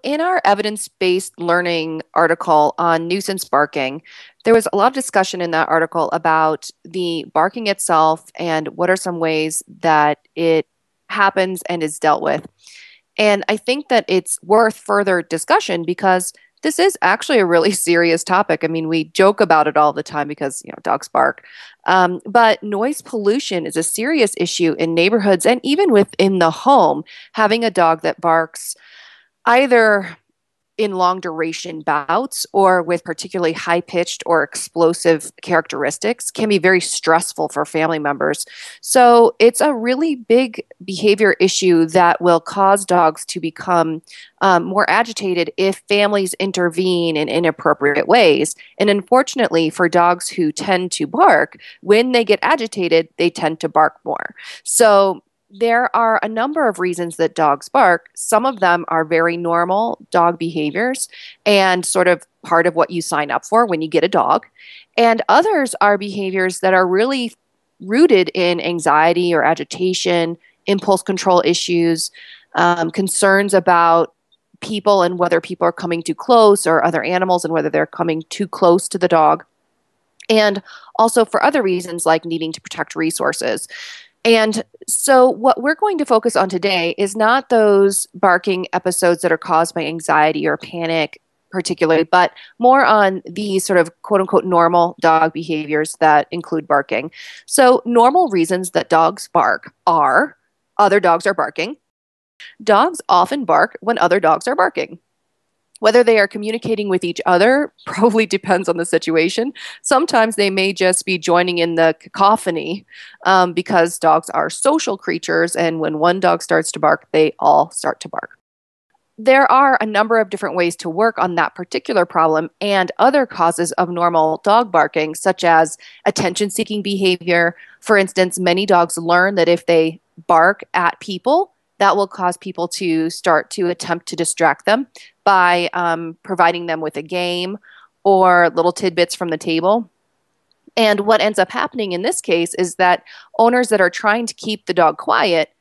In our evidence-based learning article on nuisance barking, there was a lot of discussion in that article about the barking itself and what are some ways that it happens and is dealt with. And I think that it's worth further discussion because this is actually a really serious topic. I mean, we joke about it all the time because, dogs bark. But noise pollution is a serious issue in neighborhoods and even within the home. Having a dog that barks either in long duration bouts or with particularly high pitched or explosive characteristics can be very stressful for family members. So it's a really big behavior issue that will cause dogs to become more agitated if families intervene in inappropriate ways. And unfortunately, for dogs who tend to bark, when they get agitated, they tend to bark more. So there are a number of reasons that dogs bark. Some of them are very normal dog behaviors and sort of part of what you sign up for when you get a dog. And others are behaviors that are really rooted in anxiety or agitation, impulse control issues, concerns about people and whether people are coming too close, or other animals and whether they're coming too close to the dog. And also for other reasons like needing to protect resources. And so, what we're going to focus on today is not those barking episodes that are caused by anxiety or panic, particularly, but more on these sort of quote unquote normal dog behaviors that include barking. So, normal reasons that dogs bark are other dogs are barking. Dogs often bark when other dogs are barking. Whether they are communicating with each other probably depends on the situation. Sometimes they may just be joining in the cacophony because dogs are social creatures, and when one dog starts to bark, they all start to bark. There are a number of different ways to work on that particular problem and other causes of normal dog barking, such as attention-seeking behavior. For instance, many dogs learn that if they bark at people, that will cause people to start to attempt to distract them by providing them with a game or little tidbits from the table. And what ends up happening in this case is that owners that are trying to keep the dog quiet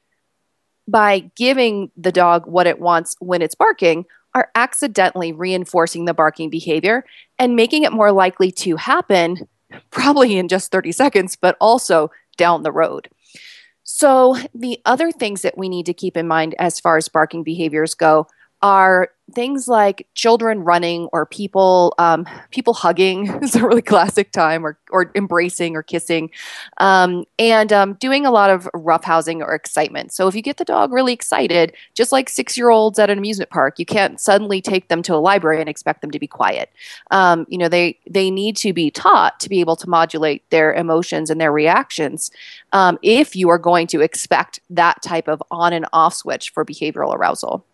by giving the dog what it wants when it's barking are accidentally reinforcing the barking behavior and making it more likely to happen, probably in just 30 seconds, but also down the road. So the other things that we need to keep in mind as far as barking behaviors go are things like children running or people hugging is a really classic time, or embracing or kissing, and doing a lot of roughhousing or excitement. So if you get the dog really excited, just like 6-year-olds at an amusement park, you can't suddenly take them to a library and expect them to be quiet. They need to be taught to be able to modulate their emotions and their reactions if you are going to expect that type of on and off switch for behavioral arousal.